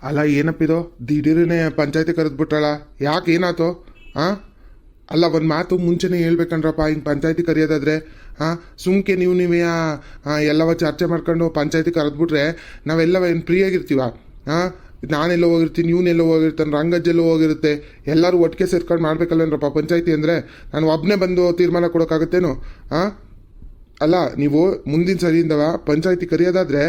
ಅಲ್ಲ ಏನಪ್ಪಿದು ದಿಢೀರನೆ ಪಂಚಾಯತಿ ಕರೆದ್ಬಿಟ್ರಳ ಯಾಕೆ ಏನಾಯ್ತು? ಹಾಂ ಅಲ್ಲ ಒಂದು ಮಾತು ಮುಂಚೆನೇ ಹೇಳ್ಬೇಕಂಡ್ರಪ್ಪ, ಹಿಂಗೆ ಪಂಚಾಯತಿ ಕರೆಯೋದಾದ್ರೆ ಸುಮ್ಕೆ ನೀವೇ ಎಲ್ಲವ ಚರ್ಚೆ ಮಾಡ್ಕೊಂಡು ಪಂಚಾಯತಿ ಕರೆದ್ಬಿಟ್ರೆ ನಾವೆಲ್ಲವ ಏನು ಫ್ರೀಯಾಗಿರ್ತೀವ? ನಾನೆಲ್ಲೋ ಹೋಗಿರ್ತೀನಿ, ಇವನೆಲ್ಲೋ ಹೋಗಿರ್ತಾನೆ, ರಂಗಜ್ಜೆಲ್ಲೋ ಹೋಗಿರುತ್ತೆ, ಎಲ್ಲರೂ ಒಟ್ಟಿಗೆ ಸೇರ್ಕೊಂಡು ಮಾಡ್ಬೇಕಲ್ವೇನ್ರಪ್ಪ ಪಂಚಾಯತಿ ಅಂದರೆ. ನಾನು ಒಬ್ಬನೇ ಬಂದು ತೀರ್ಮಾನ ಕೊಡೋಕ್ಕಾಗತ್ತೇನು? ಅಲ್ಲ ನೀವು ಮುಂದಿನ ಸರಿಯಿಂದವ ಪಂಚಾಯತಿ ಕರೆಯೋದಾದ್ರೆ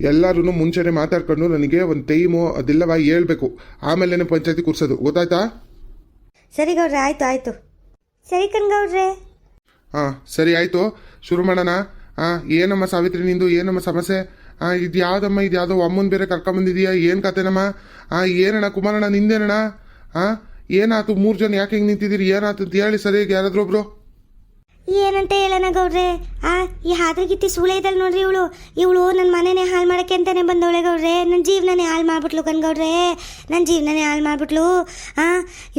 ಎಲ್ಲರೂ ಮುಂಚೆನೆ ಮಾತಾಡ್ಕೊಂಡು ನನಗೆ ಒಂದು ಟೈಮು ಅದೆಲ್ಲವ ಹೇಳ್ಬೇಕು, ಆಮೇಲೆ ಪಂಚಾಯತಿ ಕೂರ್ಸೋದು, ಗೊತ್ತಾಯ್ತಾ? ಸರಿ ಗೌಡ್ರೆ, ಆಯ್ತು ಆಯ್ತು. ಸರಿ ಕಣ್ಗೌಡ್ರೆ. ಸರಿ ಆಯಿತು, ಶುರು ಮಾಡೋಣ. ಏನಮ್ಮ ಸಾವಿತ್ರಿ ನಿಂದು ಏನಮ್ಮ ಸಮಸ್ಯೆ? ಇದು ಯಾವುದಮ್ಮ, ಇದು ಯಾವುದೋ ಅಮ್ಮನ ಬೇರೆ ಕರ್ಕೊಂಬಂದಿದೀಯಾ? ಏನು ಕತೆನಮ್ಮ? ಏನಣ್ಣ ಕುಮಾರಣ್ಣ ನಿಂದೇನಣ್ಣ? ಏನಾಯ್ತು? 3 ಜನ ಯಾಕೆ ಹಿಂಗೆ ನಿಂತಿದ್ದೀರಿ? ಏನಾಯ್ತು ಅಂತ ಹೇಳಿ ಸರಿಯಾಗಿ ಯಾರಾದ್ರೂ ಒಬ್ರು. ಏನಂತ ಹೇಳೋಣ ಗೌಡ್ರೆ, ಈ ಹಾದ್ರಗಿತ್ತಿ ಸೂಳೆ ಇದ್ದಲ್ ನೋಡ್ರಿ ಇವಳು ನನ್ನ ಮನೆನೇ ಹಾಳು ಮಾಡೋಕ್ಕೆ ಅಂತಾನೆ ಬಂದವಳೆ ಗೌಡ್ರೆ. ನನ್ನ ಜೀವನನೇ ಹಾಳು ಮಾಡ್ಬಿಟ್ಲು ಕಣ್ಗೌಡ್ರೆ, ನನ್ನ ಜೀವನನೇ ಹಾಳು ಮಾಡ್ಬಿಟ್ಲು.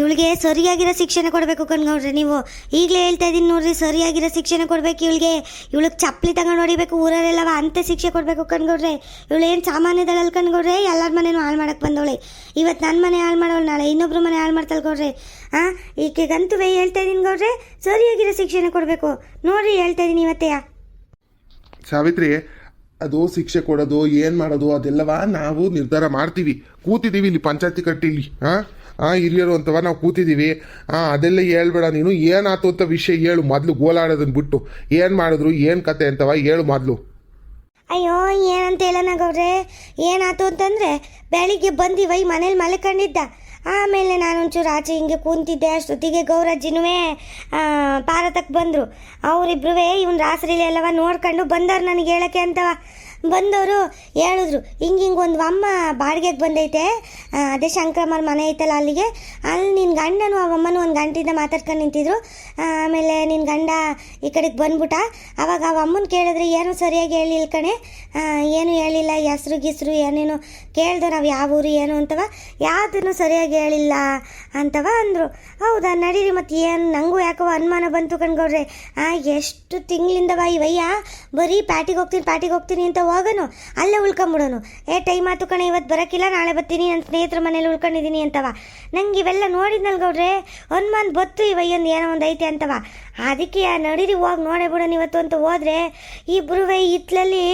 ಇವಳಿಗೆ ಸರಿಯಾಗಿರೋ ಶಿಕ್ಷಣ ಕೊಡಬೇಕು ಕಣ್ಗೌಡ್ರೆ. ನೀವು ಈಗಲೇ ಹೇಳ್ತಾ ಇದ್ದೀನಿ ನೋಡ್ರಿ, ಸರಿಯಾಗಿರೋ ಶಿಕ್ಷಣ ಕೊಡಬೇಕು ಇವಳಿಗೆ. ಇವಳಿಗೆ ಚಪ್ಪಲಿ ತಗೊಂಡು ಹೊಡಿಬೇಕು ಊರಲ್ಲೆಲ್ಲವ, ಅಂತೆ ಶಿಕ್ಷೆ ಕೊಡಬೇಕು ಕಣ್ಗೌಡ್ರೆ. ಇವಳು ಏನು ಸಾಮಾನ್ಯದಳಲ್ಲಿ ಕಣ್ಗೌಡ್ರೆ, ಎಲ್ಲರ ಮನೇನೂ ಹಾಳು ಮಾಡಕ್ಕೆ ಬಂದವಳೆ. ಇವತ್ತು ನನ್ನ ಮನೆ ಹಾಳು ಮಾಡೋಳು, ನಾಳೆ ಇನ್ನೊಬ್ರು ಮನೆ ಹಾಳು ಮಾಡ್ತಾಳೆ ಗೌಡ್ರೆ. ಈಕೆಗಂತೂ ಹೇಳ್ತಾ ಇದ್ದೀನಿ ಗೌಡ್ರೆ, ಸರಿಯಾಗಿರೋ ಶಿಕ್ಷಣ ಕೊಡಬೇಕು ನೋಡ್ರಿ, ಹೇಳ್ತಾ ಇದ್ದೀನಿ ಇವತ್ತೇ. ಸಾವಿತ್ರಿ, ಅದು ಶಿಕ್ಷೆ ಕೊಡೋದು ಏನು ಮಾಡೋದು ಅದೆಲ್ಲವ ನಾವು ನಿರ್ಧಾರ ಮಾಡ್ತೀವಿ. ಕೂತಿದ್ದೀವಿ ಇಲ್ಲಿ ಪಂಚಾಯತಿ ಕಟ್ಟಿಲಿ, ಹಿರಿಯರು ಅಂತವ ನಾವು ಕೂತಿದ್ದೀವಿ. ಅದೆಲ್ಲ ಹೇಳ್ಬೇಡ ನೀನು. ಏನಾಯ್ತು ಅಂತ ವಿಷಯ ಹೇಳು ಮೊದಲು, ಗೋಲಾಡೋದನ್ನ ಬಿಟ್ಟು ಏನು ಮಾಡಿದ್ರು ಏನು ಕತೆ ಅಂತವ ಹೇಳು ಮೊದಲು. ಅಯ್ಯೋ ಏನಂತ ಹೇಳೋಣ ಗೌಡ್ರೆ, ಏನಾಯ್ತು ಅಂತಂದರೆ ಬೆಳಿಗ್ಗೆ ಬಂದಿವ ಮನೇಲಿ ಮಲ್ಕೊಂಡಿದ್ದ. ಆಮೇಲೆ ನಾನೊಂಚೂರು ಆಚೆ ಹಿಂಗೆ ಕೂತಿದ್ದೆ, ಅಷ್ಟೊತ್ತಿಗೆ ಗೌರಜ್ಜಿನೂ ಪಾರತಕ್ಕೆ ಬಂದರು. ಅವರಿಬ್ರು ಇವನು ರಾಸರಿಲಿ ಎಲ್ಲವ ನೋಡ್ಕೊಂಡು ಬಂದವ್ರು ನನಗೆ ಹೇಳೋಕ್ಕೆ ಅಂತವ. ಬಂದವರು ಹೇಳಿದ್ರು, ಹಿಂಗೆ ಒಂದು ಅಮ್ಮ ಬಾಡಿಗೆಗೆ ಬಂದೈತೆ, ಅದೇ ಶಂಕರಮ್ಮರ ಮನೆ ಐತಲ್ಲ ಅಲ್ಲಿಗೆ, ಅಲ್ಲಿ ನಿನ್ನ ಗಂಡನು ಅವಮ್ಮನೂ ಒಂದು ಗಂಟೆಯಿಂದ ಮಾತಾಡ್ಕೊಂಡು ನಿಂತಿದ್ರು. ಆಮೇಲೆ ನಿನ್ನ ಗಂಡ ಈ ಕಡೆಗೆ ಬಂದ್ಬಿಟ್ಟ. ಅವಾಗ ಅಮ್ಮನ ಕೇಳಿದ್ರೆ ಏನೂ ಸರಿಯಾಗಿ ಹೇಳಿಲ್ಲ ಕಣೆ, ಏನೂ ಹೇಳಿಲ್ಲ, ಹೆಸ್ರು ಗಿಸ್ರು ಏನೇನು ಕೇಳ್ದು ನಾವು ಯಾವ ಊರು ಏನು ಅಂತವ, ಯಾವುದನ್ನು ಸರಿಯಾಗಿ ಹೇಳಿಲ್ಲ ಅಂತವ ಅಂದರು. ಹೌದಾ ನಡೀರಿ, ಮತ್ತು ಏನು ನನಗೂ ಯಾಕೋ ಅನುಮಾನ ಬಂತು ಕಣ್ಗೌಡ್ರೆ. ಎಷ್ಟು ತಿಂಗಳಿಂದವ ಇವಯ್ಯ ಬರೀ ಪ್ಯಾಟಿಗೆ ಹೋಗ್ತೀನಿ ಅಂತ ಹೋಗೋನು, ಅಲ್ಲೇ ಉಳ್ಕೊಂಬಿಡೋನು. ಟೈಮ್ ಆಯ್ತು ಕಣೆ, ಇವತ್ತು ಬರೋಕ್ಕಿಲ್ಲ, ನಾಳೆ ಬರ್ತೀನಿ, ನನ್ನ ಸ್ನೇಹಿತರ ಮನೇಲಿ ಉಳ್ಕೊಂಡಿದ್ದೀನಿ ಅಂತವ. ನಂಗೆ ಇವೆಲ್ಲ ನೋಡಿದ್ನಲ್ ಗೌಡ್ರೆ, ಅನುಮಾನ ಬತ್ತು ಇವಯ್ಯಂದು ಏನೋ ಒಂದು ಐತೆ ಅಂತವ. ಅದಕ್ಕೆ ನಡೀರಿ ಹೋಗಿ ನೋಡೇ ಬಿಡೋಣ ಇವತ್ತು ಅಂತ ಹೋದ್ರೆ ಇಬ್ರು ಹಿತ್ಲಲ್ಲಿ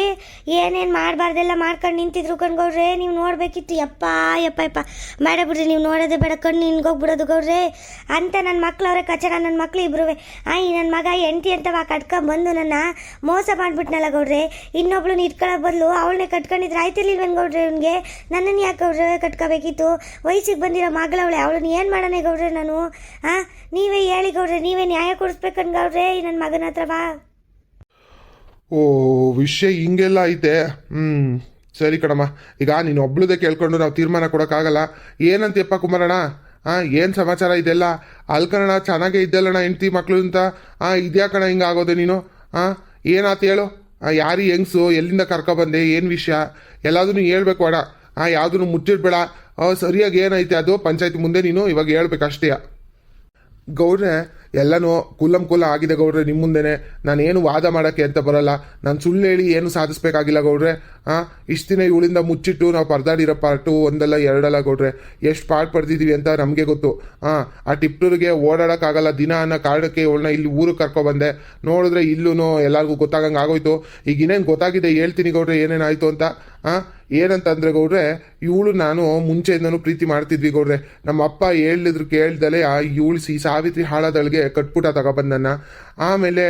ಏನೇನು ಮಾಡಬಾರ್ದೆಲ್ಲ ಮಾಡ್ಕೊಂಡು ನಿಂತಿದ್ರು ಕಣ್ಗೌಡ್ರೆ. ನೀವು ನೋಡಬೇಕಿತ್ತು. ಯಪ್ಪ ಬೇಡ ಬಿಡ್ರಿ, ನೀವು ನೋಡೋದೇ ಬೇಡ, ಕಣ್ಣು ನಿನ್ಗೋಗ್ಬಿಡೋದು ಗೌಡ್ರೆ ಅಂತ. ನನ್ನ ಮಕ್ಳು ಅವರೇ ಕಚಡ, ನನ್ನ ಮಕ್ಳು ಇಬ್ರು. ನನ್ನ ಮಗ ಎಂಟಿ ಅಂತವ ಕಟ್ಕೊಂಬಂದು ನನ್ನ ಮೋಸ ಮಾಡಿಬಿಟ್ನಲ್ಲ ಗೌಡ್ರೆ. ಇನ್ನೊಬ್ಳು ಇಟ್ಕೊಳ್ಳೋ ಬದಲು ಅವಳನ್ನೇ ಕಟ್ಕೊಂಡಿದ್ರೆ ಆಯ್ತಿರ್ಲಿಲ್ವೇನು ಗೌಡ್ರೆ ಇವನಿಗೆ? ನನ್ನನ್ನು ಯಾಕೆ ಗೌಡ್ರೆ ಕಟ್ಕೋಬೇಕಿತ್ತು? ವಯಸ್ಸಿಗೆ ಬಂದಿರೋ ಮಗಳವಳೆ, ಅವಳನ್ನ ಏನು ಮಾಡೋಣ ಗೌಡ್ರೆ ನಾನು? ನೀವೇ ಹೇಳಿ ಗೌಡ್ರೆ, ನೀವೇ ನ್ಯಾಯ ಕೊಡಿಸ್ಬೇಕನ್ ಗೌಡ್ರೆ ನನ್ನ ಮಗನ ಹತ್ರ ಬಾ. ಓ, ವಿಷಯ ಹಿಂಗೆಲ್ಲ ಐತೆ. ಸರಿ ಕಣಮ್ಮ, ಈಗ ನೀನು ಒಬ್ಳದೇ ಕೇಳ್ಕೊಂಡು ನಾವು ತೀರ್ಮಾನ ಕೊಡೋಕ್ಕಾಗಲ್ಲ. ಏನಂತೀಯಪ್ಪ ಕುಮಾರಣ್ಣ? ಏನು ಸಮಾಚಾರ ಇದೆಲ್ಲ? ಅಲ್ಕಣ ಚೆನ್ನಾಗೇ ಇದ್ದಲ್ಲಣ್ಣ ಹೆಂಡ್ತಿ ಮಕ್ಕಳು ಅಂತ. ಇದ್ಯಾಕಣ ಹಿಂಗಾಗೋದೆ ನೀನು? ಏನಾಯ್ತು ಹೇಳು? ಯಾರು ಹೆಂಗ್ಸು, ಎಲ್ಲಿಂದ ಕರ್ಕೊಬಂದೆ, ಏನು ವಿಷಯ ಎಲ್ಲದನ್ನು ಹೇಳ್ಬೇಕು ಅಣ್ಣ. ಯಾವುದನ್ನು ಮುಚ್ಚಿಡ್ಬೇಡ. ಸರಿಯಾಗಿ ಏನೈತೆ ಅದು ಪಂಚಾಯತಿ ಮುಂದೆ ನೀನು ಇವಾಗ ಹೇಳ್ಬೇಕಷ್ಟೇ. ಗೌಡ್ರೆ, ಎಲ್ಲನೂ ಕೂಲ ಆಗಿದೆ ಗೌಡ್ರೆ, ನಿಮ್ಮ ಮುಂದೆನೆ. ನಾನೇನು ವಾದ ಮಾಡೋಕ್ಕೆ ಅಂತ ಬರಲ್ಲ. ನಾನು ಸುಳ್ಳು ಹೇಳಿ ಏನು ಸಾಧಿಸ್ಬೇಕಾಗಿಲ್ಲ ಗೌಡ್ರೆ. ಇಷ್ಟು ದಿನ ಇವಳಿಂದ ಮುಚ್ಚಿಟ್ಟು ನಾವು ಪರದಾಡಿರೋ ಪಾರ್ಟು ಒಂದಲ್ಲ ಎರಡಲ್ಲ ಗೌಡ್ರೆ, ಎಷ್ಟು ಪಾರ್ಟ್ ಪಡೆದಿದ್ದೀವಿ ಅಂತ ನಮಗೆ ಗೊತ್ತು. ಆ ಟಿಪ್ಟೂರಿಗೆ ಓಡಾಡೋಕ್ಕಾಗಲ್ಲ ದಿನ ಅನ್ನೋ ಕಾರಣಕ್ಕೆ ಇವಳನ್ನ ಇಲ್ಲಿ ಊರಿಗೆ ಕರ್ಕೊಬಂದೆ. ನೋಡಿದ್ರೆ ಇಲ್ಲೂ ಎಲ್ಲರಿಗೂ ಗೊತ್ತಾಗಂಗೆ ಆಗೋಯ್ತು. ಈಗ ಇನ್ನೇನು ಗೊತ್ತಾಗಿದೆ ಹೇಳ್ತೀನಿ ಗೌಡ್ರೆ ಏನೇನಾಯಿತು ಅಂತ. ಏನಂತಂದರೆ ಗೌಡ್ರೆ, ಇವಳು ನಾನು ಮುಂಚೆಯಿಂದನೂ ಪ್ರೀತಿ ಮಾಡ್ತಿದ್ವಿ ಗೌಡ್ರೆ. ನಮ್ಮ ಅಪ್ಪ ಹೇಳಿದ್ರು ಕೇಳ್ದಲೆ ಇವಳು ಸಾವಿತ್ರಿ ಹಾಳದಳಿಗೆ ಕಟ್ಪುಟ ತಗೊಬಂದನ್ನ. ಆಮೇಲೆ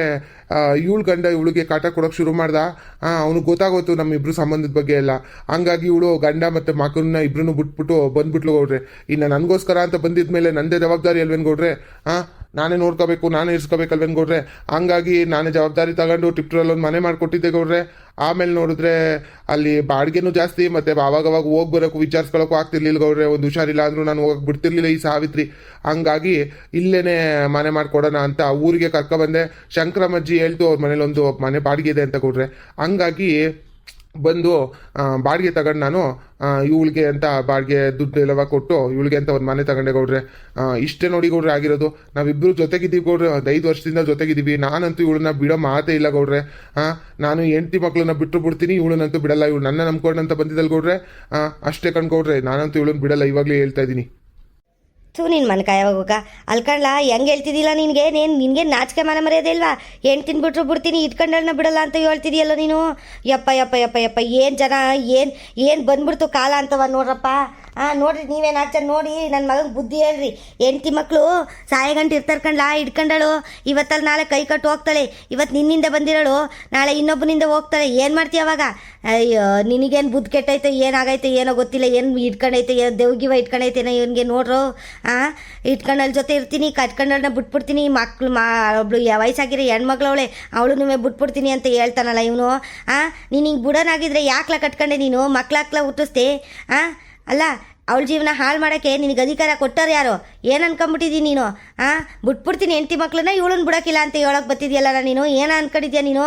ಇವಳು ಗಂಡ ಇವಳಿಗೆ ಕಾಟ ಕೊಡೋಕೆ ಶುರು ಮಾಡ್ದ. ಅವನಿಗೆ ಗೊತ್ತಾಗೋಯ್ತು ನಮ್ಮಿಬ್ರು ಸಂಬಂಧದ ಬಗ್ಗೆ ಎಲ್ಲ. ಹಂಗಾಗಿ ಇವಳು ಗಂಡ ಮತ್ತು ಮಕ್ಕಳನ್ನ ಇಬ್ರು ಬಿಟ್ಬಿಟ್ಟು ಬಂದ್ಬಿಟ್ಲು ಗೌಡ್ರೆ. ಇನ್ನು ನನಗೋಸ್ಕರ ಅಂತ ಬಂದಿದ್ಮೇಲೆ ನಂದೇ ಜವಾಬ್ದಾರಿ ಅಲ್ವೇನು ಗೌಡ್ರೆ? ನಾನೇ ನೋಡ್ಕೋಬೇಕು, ನಾನೇ ಇರಿಸ್ಕೋಬೇಕಲ್ವೇನು ಗೌಡ್ರೆ? ಹಂಗಾಗಿ ನಾನೇ ಜವಾಬ್ದಾರಿ ತಗೊಂಡು ಟಿಪ್ಟ್ರಲ್ಲಿ ಒಂದು ಮನೆ ಮಾಡಿಕೊಟ್ಟಿದ್ದೆ ಗೌಡ್ರೆ. ಆಮೇಲೆ ನೋಡಿದ್ರೆ ಅಲ್ಲಿ ಬಾಡಿಗೆನೂ ಜಾಸ್ತಿ, ಮತ್ತು ಅವಾಗವಾಗ ಹೋಗಿ ಬರೋಕ್ಕೂ ವಿಚಾರಿಸ್ಕೊಳ್ಳೋಕ್ಕೂ ಆಗ್ತಿರ್ಲಿಲ್ಲ ಗೌಡ್ರೆ. ಒಂದು ಹುಷಾರಿಲ್ಲ ಅಂದರೂ ನಾನು ಹೋಗಕ್ಕೆ ಬಿಡ್ತಿರ್ಲಿಲ್ಲ ಈ ಸಾವಿತ್ರಿ. ಹಂಗಾಗಿ ಇಲ್ಲೇನೆ ಮನೆ ಮಾಡಿಕೊಡೋಣ ಅಂತ ಊರಿಗೆ ಕರ್ಕೊಬಂದೆ. ಶಂಕರಮ್ಮಜ್ಜಿ ಹೇಳ್ತು ಅವ್ರ ಮನೇಲಿ ಒಂದು ಮನೆ ಬಾಡಿಗೆ ಇದೆ ಅಂತ ಗೌಡ್ರೆ. ಹಂಗಾಗಿ ಬಂದು ಬಾಡಿಗೆ ತಗೊಂಡು ನಾನು ಇವಳಿಗೆ ಅಂತ ಬಾಡಿಗೆ ದುಡ್ಡು ಎಲ್ಲವ ಕೊಟ್ಟು ಇವಳಿಗೆ ಅಂತ ಒಂದು ಮನೆ ತಗೊಂಡೆ ಗೌಡ್ರೆ. ಇಷ್ಟೇ ನೋಡಿ ಗೌಡ್ರೆ ಆಗಿರೋದು. ನಾವಿಬ್ಬರು ಜೊತೆಗಿದ್ದೀವಿ ಗೌಡ್ರೆ, ಒಂದು 5 ವರ್ಷದಿಂದ ಜೊತೆಗಿದ್ದೀವಿ. ನಾನಂತೂ ಇವಳನ್ನ ಬಿಡೋ ಮಾತೇ ಇಲ್ಲ ಗೌಡ್ರೆ. ನಾನು ಹೆಂಡತಿ ಮಕ್ಕಳನ್ನ ಬಿಟ್ಟು ಬಿಡ್ತೀನಿ, ಇವಳನ್ನಂತೂ ಬಿಡಲ್ಲ. ಇವಳು ನನ್ನ ನಂಬ್ಕೊಂಡಂತ ಬಂದಿದ್ದಲ್ಲ ಗೌಡ್ರೆ. ಅಷ್ಟೇ ಕಣ್ಗೌಡ್ರೆ, ನಾನಂತೂ ಇವಳನ್ನ ಬಿಡಲ್ಲ, ಇವಾಗಲೇ ಹೇಳ್ತಾ ಇದ್ದೀನಿ. ನಿನ್ನ ಮನಕಾಯ ಹೋಗ ಅಲ್ಕಂಡ್ಲ ಹೆಂಗೆ ಹೇಳ್ತಿದ್ದಿಲ್ಲ ನಿನಗೆ ನಾಚಿಕೆ ಮನ ಮರ್ಯಾದೆ ಇಲ್ವಾ? ಹೆಣ್ಣು ಬಿಟ್ರು ಬಿಡ್ತೀನಿ, ಇಟ್ಕೊಂಡಳನ್ನ ಬಿಡಲ್ಲ ಅಂತ ಹೇಳ್ತಿದೀಯಲ್ಲ ನೀನು. ಯಪ್ಪ ಯಪ್ಪ ಯಪ್ಪ ಯಪ್ಪ, ಏನು ಜನ ಏನು ಬಂದ್ಬಿಡ್ತು ಕಾಲ ಅಂತವ ನೋಡ್ರಪ್ಪ. ನೋಡ್ರಿ ನೀವೇನು ಆಗ್ತಾರೆ ನೋಡಿ, ನನ್ನ ಮಗನ ಬುದ್ಧಿ ಹೇಳ್ರಿ. ಹೆಂಡ್ತಿ ಮಕ್ಕಳು ಸಾಯಗಂಟು ಇರ್ತಾರೆ ಕಣ್ಲಾ, ಇಟ್ಕೊಂಡಳು. ಇವತ್ತಲ್ಲಿ ನಾಳೆ ಕೈ ಕಟ್ಟು ಹೋಗ್ತಾಳೆ. ಇವತ್ತು ನಿನ್ನಿಂದ ಬಂದಿರೋಳು, ನಾಳೆ ಇನ್ನೊಬ್ಬನಿಂದ ಹೋಗ್ತಾಳೆ. ಏನು ಮಾಡ್ತೀಯ ಅವಾಗ? ಅಯ್ಯೋ, ನಿನಗೇನು ಬುದ್ಧಿ ಕೆಟ್ಟೈತೆ, ಏನಾಗೈತೆ ಏನೋ ಗೊತ್ತಿಲ್ಲ. ಏನು ಇಟ್ಕೊಂಡೈತೆ, ದೇವ್ಗಿವ ಇಟ್ಕೊಂಡೈತೇನೋ ಇವನಿಗೆ ನೋಡ್ರು. ಇಟ್ಕೊಂಡಳ ಜೊತೆ ಇರ್ತೀನಿ, ಕಟ್ಕೊಂಡಳನ್ನ ಬಿಟ್ಬಿಡ್ತೀನಿ. ಮಕ್ಳು ಒಬ್ಳು ವಯಸ್ಸಾಗಿರೋ ಹೆಣ್ಮಕ್ಳವಳೆ, ಅವಳು ಬಿಟ್ಬಿಡ್ತೀನಿ ಅಂತ ಹೇಳ್ತಾನಲ್ಲ ಇವನು. ನೀನು ಹಿಂಗೆ ಬುಡನಾಗಿದ್ರೆ ಯಾಕ್ಲ ಕಟ್ಕೊಂಡೆ ನೀನು? ಮಕ್ಳಾಕ್ಲ ಹುಟ್ಟಿಸ್ದೆ. ಅಲ್ಲ, ಅವಳ ಜೀವನ ಹಾಳು ಮಾಡೋಕ್ಕೆ ನಿನಗೆ ಅಧಿಕಾರ ಕೊಟ್ಟರು ಯಾರು? ಏನು ಅನ್ಕೊಂಬಿಟ್ಟಿದ್ದೀನಿ ನೀನು? ಬಿಟ್ಬಿಡ್ತೀನಿ ಹೆಂಡತಿ ಮಕ್ಳನ್ನ, ಇವಳನ್ನ ಬಿಡೋಕ್ಕಿಲ್ಲ ಅಂತ ಹೇಳೋಕೆ ಬತ್ತಿದ್ಯಲ್ಲ ನೀನು. ಏನ ಅನ್ಕೊಂಡಿದ್ಯಾ ನೀನು?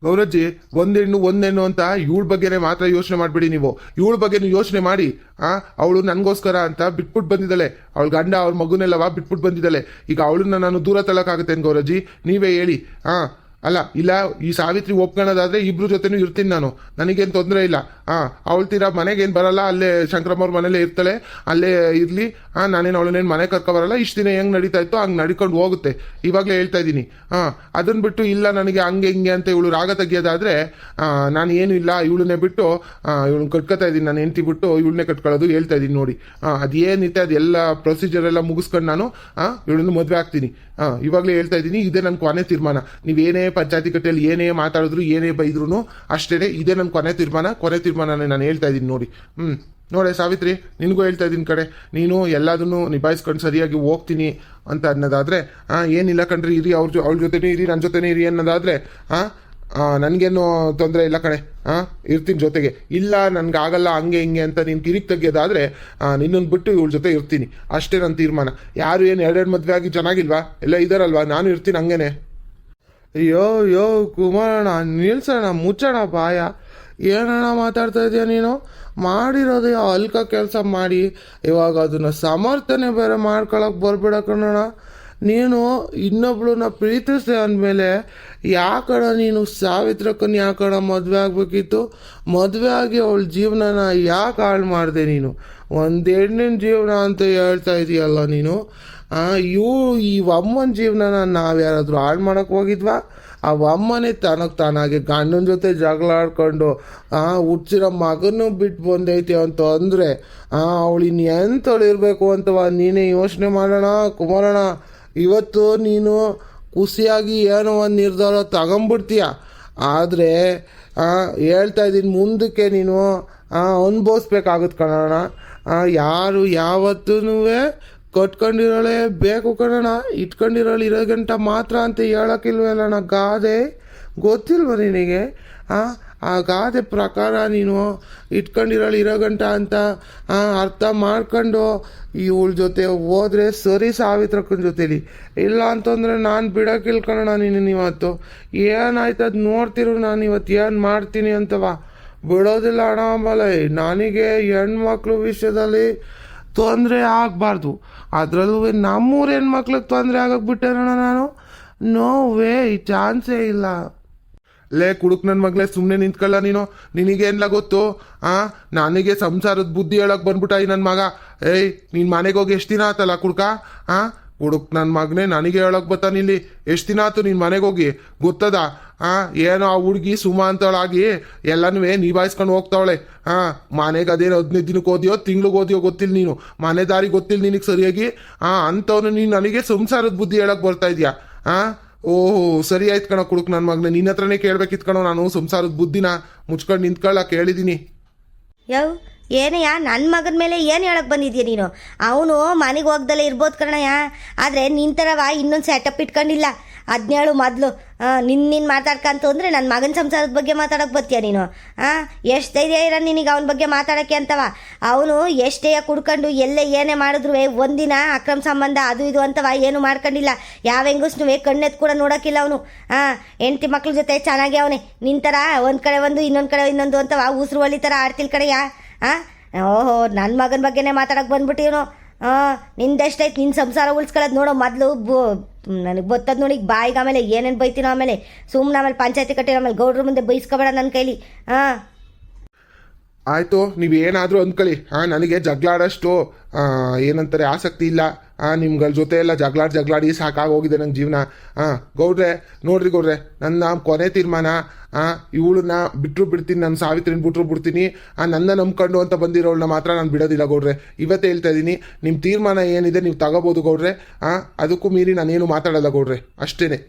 ಗೌರಜ್ಜಿ, ಒಂದೆಣ್ಣು ಅಂತ ಇವಳ ಬಗ್ಗೆನೇ ಮಾತ್ರ ಯೋಚನೆ ಮಾಡಬೇಡಿ ನೀವು. ಇವಳ ಬಗ್ಗೆ ಯೋಚನೆ ಮಾಡಿ. ಅವಳು ನನಗೋಸ್ಕರ ಅಂತ ಬಿಟ್ಬಿಟ್ಟು ಬಂದಿದ್ದಾಳೆ. ಅವಳ ಗಂಡ ಅವ್ರ ಮಗುನೆಲ್ಲವ ಬಿಟ್ಬಿಟ್ಟು ಬಂದಿದ್ದಾಳೆ. ಈಗ ಅವಳನ್ನ ನಾನು ದೂರ ತಳ್ಳೋಕ್ಕಾಗುತ್ತೇನು ಗೌರಜ್ಜಿ? ನೀವೇ ಹೇಳಿ. ಅಲ್ಲ, ಇಲ್ಲ, ಈ ಸಾವಿತ್ರಿ ಒಪ್ಕೊಳ್ಳೋದಾದ್ರೆ ಇಬ್ರು ಜೊತೆನೂ ಇರ್ತೀನಿ ನಾನು, ನನಗೇನು ತೊಂದರೆ ಇಲ್ಲ. ಅವಳು ತೀರಾ ಮನೆಗೇನು ಬರಲ್ಲ, ಅಲ್ಲೇ ಶಂಕರಮ್ಮವ್ರ ಮನೇಲೇ ಇರ್ತಾಳೆ, ಅಲ್ಲೇ ಇರಲಿ. ನಾನೇನು ಅವಳನ್ನೇನು ಮನೆ ಕರ್ಕೊಬರಲ್ಲ. ಇಷ್ಟು ದಿನ ಹೆಂಗೆ ನಡೀತಾ ಇತ್ತು ಹಂಗೆ ನಡ್ಕೊಂಡು ಹೋಗುತ್ತೆ. ಇವಾಗಲೇ ಹೇಳ್ತಾ ಇದ್ದೀನಿ. ಅದನ್ನ ಬಿಟ್ಟು ಇಲ್ಲ ನನಗೆ ಹಂಗೆ ಹಿಂಗೆ ಅಂತ ಇವಳು ರಾಗ ತೆಗಿಯೋದಾದ್ರೆ ನಾನು ಏನು ಇಲ್ಲ, ಇವಳನ್ನೇ ಬಿಟ್ಟು ಇವಳನ್ನ ಕಟ್ಕೊತಾ ಇದ್ದೀನಿ. ನಾನು ಹೆಂಡತಿ ಬಿಟ್ಟು ಇವಳನ್ನೇ ಕಟ್ಕೊಳ್ಳೋದು ಹೇಳ್ತಾ ಇದ್ದೀನಿ ನೋಡಿ. ಅದೇನಿತ್ತೆ ಅದೆಲ್ಲ ಪ್ರೊಸೀಜರ್ ಎಲ್ಲ ಮುಗಿಸ್ಕೊಂಡು ನಾನು ಇವಳನ್ನು ಮದುವೆ ಆಗ್ತೀನಿ. ಇವಾಗಲೇ ಹೇಳ್ತಾ ಇದ್ದೀನಿ, ಇದೇ ನನ್ನ ಕೊನೆ ತೀರ್ಮಾನ. ನೀವೇನೇ ಪಂಚಾಯತಿ ಕಟ್ಟೆಯಲ್ಲಿ ಏನೇ ಮಾತಾಡಿದ್ರು ಏನೇ ಬೈದ್ರು ಅಷ್ಟೇ, ಇದೇ ನನ್ನ ಕೊನೆ ತೀರ್ಮಾನನೇ ನಾನು ಹೇಳ್ತಾ ಇದ್ದೀನಿ ನೋಡಿ. ನೋಡೆ ಸಾವಿತ್ರಿ, ನಿನಗೂ ಹೇಳ್ತಾ ಇದ್ದೀನಿ ಕಡೆ, ನೀನು ಎಲ್ಲದನ್ನು ನಿಭಾಯಿಸ್ಕೊಂಡು ಸರಿಯಾಗಿ ಹೋಗ್ತೀನಿ ಅಂತ ಅನ್ನೋದಾದ್ರೆ ಏನಿಲ್ಲ ಕಣ್ರಿ, ಇರಿ, ಅವಳ ಜೊತೆನೇ ಇರಿ, ನನ್ನ ಜೊತೆನೇ ಇರಿ ಅನ್ನೋದಾದ್ರೆ ನನಗೇನು ತೊಂದರೆ ಇಲ್ಲ ಕಣೆ. ಇರ್ತೀನಿ ಜೊತೆಗೆ. ಇಲ್ಲ ನನಗಾಗಲ್ಲ ಹಂಗೆ ಹಿಂಗೆ ಅಂತ ನೀನು ಕಿರಿಕ್ ತೆಗಿಯೋದಾದ್ರೆ ನಿನ್ನನ್ನು ಬಿಟ್ಟು ಇವಳ ಜೊತೆ ಇರ್ತೀನಿ. ಅಷ್ಟೇ ನನ್ನ ತೀರ್ಮಾನ. ಯಾರು ಏನು ಎರಡೆರಡು ಮದುವೆ ಆಗಿ ಚೆನ್ನಾಗಿಲ್ವಾ? ಎಲ್ಲ ಇದಾರಲ್ವಾ, ನಾನು ಇರ್ತೀನಿ ಹಂಗೇನೆ. ಯೋ ಕುಮಾರಣ್ಣ, ನಿಲ್ಸೋಣ, ಮುಚ್ಚೋಣ ಬಾಯ. ಏನಣ್ಣ ಮಾತಾಡ್ತಾ ಇದೆಯಾ ನೀನು? ಮಾಡಿರೋದು ಅಲ್ಕ ಕೆಲಸ ಮಾಡಿ ಇವಾಗ ಅದನ್ನು ಸಮರ್ಥನೆ ಬೇರೆ ಮಾಡ್ಕೊಳಕ್ಕೆ ಬರ್ಬೇಡ ಕಣಣ್ಣ. ನೀನು ಇನ್ನೊಬ್ಳನ್ನ ಪ್ರೀತಿಸ್ದೆ ಅಂದಮೇಲೆ ಯಾಕಣ ನೀನು ಸಾವಿತ್ರಕ್ಕನ್ನು ಯಾಕಣ ಮದುವೆ ಆಗಬೇಕಿತ್ತು? ಮದುವೆ ಆಗಿ ಅವಳ ಜೀವನನ ಯಾಕೆ ಹಾಳು ಮಾಡಿದೆ ನೀನು? ಒಂದು ಹೆಣ್ಣಿನ ಜೀವನ ಅಂತ ಹೇಳ್ತಾ ಇದೀಯಲ್ಲ ನೀನು. ಈ ಅಮ್ಮನ ಜೀವನನ ನಾವು ಯಾರಾದರೂ ಹಾಳು ಮಾಡೋಕ್ಕೆ ಹೋಗಿದ್ವಾ? ಆ ಅಮ್ಮನೇ ತನಗೆ ತಾನಾಗೆ ಗಂಡನ ಜೊತೆ ಜಗಳ ಆಡ್ಕೊಂಡು ಹುಟ್ಟಿರೋ ಮಗನೂ ಬಿಟ್ಟು ಬಂದೈತೆ ಅಂತ ಅಂದರೆ ಅವಳು ಇನ್ನು ಎಂಥವಳು ಇರಬೇಕು ಅಂತವ ನೀನೇ ಯೋಚನೆ ಮಾಡೋಣ ಕುಮಾರಣ್ಣ. ಇವತ್ತು ನೀನು ಖುಷಿಯಾಗಿ ಏನೋ ಒಂದು ನಿರ್ಧಾರ ತಗೊಂಬಿಡ್ತೀಯ, ಆದರೆ ಹೇಳ್ತಾ ಇದ್ದೀನಿ ಮುಂದಕ್ಕೆ ನೀನು ಅನುಭವಿಸ್ಬೇಕಾಗುತ್ತೆ ಕಣೋಣ. ಯಾರು ಯಾವತ್ತೂ ಕಟ್ಕೊಂಡಿರೋಳೆ ಬೇಕು ಕಣೋಣ, ಇಟ್ಕೊಂಡಿರೋಳು ಇರೋ ಗಂಟ ಮಾತ್ರ ಅಂತ ಹೇಳೋಕ್ಕಿಲ್ವಲ್ಲಣ್ಣ ಗಾದೆ. ಗೊತ್ತಿಲ್ವ ನಿನಗೆ? ಆ ಗಾದೆ ಪ್ರಕಾರ ನೀನು ಇಟ್ಕೊಂಡಿರೋಳು ಇರೋ ಗಂಟ ಅಂತ ಅರ್ಥ ಮಾಡ್ಕೊಂಡು ಇವಳ ಜೊತೆ ಹೋದ್ರೆ ಸರಿ ಸಾವಿತ್ರಕ್ಕನ ಜೊತೆಲಿ. ಇಲ್ಲ ಅಂತಂದರೆ ನಾನು ಬಿಡೋಕ್ಕಿಲ್ಲ ಕಣೋಣ ನೀನು. ಇವತ್ತು ಏನಾಯ್ತು ಅದು ನೋಡ್ತಿರು, ನಾನು ಇವತ್ತು ಏನು ಮಾಡ್ತೀನಿ ಅಂತವ. ಬಿಡೋದಿಲ್ಲ ಅಣ್ಣ. ಆಮೇಲೆ ನನಗೆ ಹೆಣ್ಮಕ್ಳು ವಿಷಯದಲ್ಲಿ ತೊಂದರೆ ಆಗಬಾರ್ದು, ಅದರಲ್ಲೂ ನಮ್ಮೂರ ಹೆಣ್ಮಕ್ಳಿಗೆ ತೊಂದರೆ ಆಗಕ್ಕೆ ಬಿಟ್ಟೇನಣ್ಣ ನಾನು? ನೋವೇ, ಈ ಚಾನ್ಸೇ ಇಲ್ಲ. ಲೇ ಕುಡುಕ್ ನನ್ನ ಮಗಳೇ, ಸುಮ್ಮನೆ ನಿಂತ್ಕೊಳ್ಳ ನೀನು. ನಿನಗೇನ್ಲ ಗೊತ್ತು? ನನಗೆ ಸಂಸಾರದ ಬುದ್ಧಿ ಹೇಳಕ್ ಬಂದ್ಬಿಟ್ಟ ಈ ನನ್ನ ಮಗ. ಏಯ್, ನೀನು ಮನೆಗೆ ಹೋಗಿ ಎಷ್ಟು ದಿನ ಆತಲ್ಲ ಕುಡ್ಕ? ಕುಡುಕ್ ನನ್ನ ಮಗನೇ ನನಗೆ ಹೇಳಕ್ ಬರ್ತಾನಿಲ್ಲಿ. ಎಷ್ಟು ದಿನ ಆಯ್ತು ನೀನು ಮನೆಗೆ ಹೋಗಿ? ಗೊತ್ತದ? ಏನೋ ಆ ಹುಡುಗಿ ಸುಮಾ ಅಂತವಳಾಗಿ ಎಲ್ಲನೂ ನಿಭಾಯಿಸ್ಕೊಂಡು ಹೋಗ್ತಾವಳೆ. ಮನೆಗೆ ಅದೇನು 15 ದಿನಕ್ಕೆ ಓದಿಯೋ ತಿಂಗ್ಳಿಗೆ ಓದಿಯೋ ಗೊತ್ತಿಲ್ಲ ನೀನು. ಮನೆ ದಾರಿ ಗೊತ್ತಿಲ್ಲ ನಿನಗೆ ಸರಿಯಾಗಿ. ಅಂಥವ್ನು ನೀನು ನನಗೆ ಸಂಸಾರದ ಬುದ್ಧಿ ಹೇಳಕ್ ಬರ್ತಾ ಇದೆಯಾ? ಓಹೋ, ಸರಿ ಆಯ್ತು ಕಣ ಕುಡುಕ್ ನನ್ನ ಮಗನೇ, ನಿನ್ನ ಹತ್ರನೇ ಕೇಳ್ಬೇಕಿತ್ತು ಕಣೋ ನಾನು ಸಂಸಾರದ ಬುದ್ಧಿನ. ಮುಚ್ಕೊಂಡು ನಿಂತ್ಕೊಳ್ಳ ಕೇಳಿದ್ದೀನಿ. ಏನಯ್ಯ, ನನ್ನ ಮಗನ ಮೇಲೆ ಏನು ಹೇಳಕ್ಕೆ ಬಂದಿದ್ಯಾ ನೀನು? ಅವನು ಮನೆಗೆ ಹೋಗ್ದಲ್ಲೇ ಇರ್ಬೋದು ಕಣಯ್ಯ, ಆದರೆ ನಿನ್ನ ಥರವ ಇನ್ನೊಂದು ಸೆಟಪ್ ಇಟ್ಕೊಂಡಿಲ್ಲ. ಹದಿನೇಳು ಮೊದಲು ನಿನ್ನ ಮಾತಾಡ್ಕಂತ ಅಂದರೆ ನನ್ನ ಮಗನ ಸಂಸಾರದ ಬಗ್ಗೆ ಮಾತಾಡೋಕೆ ಬರ್ತೀಯ ನೀನು ಎಷ್ಟು ಧೈರ್ಯ ಇರೋ ನಿನಗೆ ಅವನ ಬಗ್ಗೆ ಮಾತಾಡೋಕ್ಕೆ ಅಂತವ. ಅವನು ಎಷ್ಟೇ ಕುಡ್ಕೊಂಡು ಎಲ್ಲೇ ಏನೇ ಮಾಡಿದ್ರು ಒಂದಿನ ಅಕ್ರಮ ಸಂಬಂಧ ಅದು ಇದು ಅಂತವ ಏನು ಮಾಡ್ಕೊಂಡಿಲ್ಲ. ಯಾವ ಹೆಂಗಸ್ನು ಕಣ್ಣೆತ್ತು ಕೂಡ ನೋಡೋಕ್ಕಿಲ್ಲ ಅವನು. ಹೆಂಡತಿ ಮಕ್ಳ ಜೊತೆ ಚೆನ್ನಾಗಿ ಅವನೇ ನಿಂತರ ಒಂದು ಕಡೆ ಒಂದು ಇನ್ನೊಂದು ಕಡೆ ಇನ್ನೊಂದು ಅಂತವ ಉಸಿರು ಒಲಿ ಥರ ಆಡ್ತಿಲ್ ಕಡೆಯ. ಓಹೋ ನನ್ನ ಮಗನ ಬಗ್ಗೆನೇ ಮಾತಾಡೋಕೆ ಬಂದ್ಬಿಟ್ಟಿವನು. ನಿಂದೆಷ್ಟೈತೆ ನಿನ್ನ ಸಂಸಾರ ಉಳಿಸ್ಕೊಳ್ಳೋದು ನೋಡೋ ಮೊದಲು ನನಗೆ ಬತ್ತದ ನೋಡಿ ಬಾಯಿಗೆ ಆಮೇಲೆ ಏನೇನು ಬೈತೀನೋ ಆಮೇಲೆ ಸುಮ್ಮನೆ ಆಮೇಲೆ ಪಂಚಾಯತಿ ಕಟ್ಟಿರೋ ಆಮೇಲೆ ಗೌಡ್ರ ಮುಂದೆ ಬೈಸ್ಕೊಬೇಡ ನನ್ನ ಕೈಲಿ. ಆಯಿತು, ನೀವೇನಾದರೂ ಅಂದ್ಕೊಳ್ಳಿ. ನನಗೆ ಜಗಳಾಡೋಷ್ಟು ಏನಂತಾರೆ ಆಸಕ್ತಿ ಇಲ್ಲ. ನಿಮ್ಗಳ ಜೊತೆ ಎಲ್ಲ ಜಗಳಾಡಿ ಸಾಕಾಗೋಗಿದೆ ನನ್ನ ಜೀವನ. ಗೌಡ್ರೆ ನೋಡ್ರಿ ಗೌಡ್ರೆ, ನನ್ನ ಕೊನೆ ತೀರ್ಮಾನ ಇವಳನ್ನ ಬಿಡ್ತೀನಿ, ನಾನು ಸಾವಿತ್ರಿನ ಬಿಡ್ತೀನಿ. ನನ್ನ ನಂಬ್ಕೊಂಡು ಅಂತ ಬಂದಿರೋಳನ್ನ ಮಾತ್ರ ನಾನು ಬಿಡೋದಿಲ್ಲ ಗೌಡ್ರೆ. ಇವತ್ತೇ ಹೇಳ್ತಾ ಇದ್ದೀನಿ, ನಿಮ್ಮ ತೀರ್ಮಾನ ಏನಿದೆ ನೀವು ತಗೋಬೋದು ಗೌಡ್ರೆ. ಅದಕ್ಕೂ ಮೀರಿ ನಾನೇನು ಮಾತಾಡಲ್ಲ ಗೌಡ್ರೆ, ಅಷ್ಟೇ.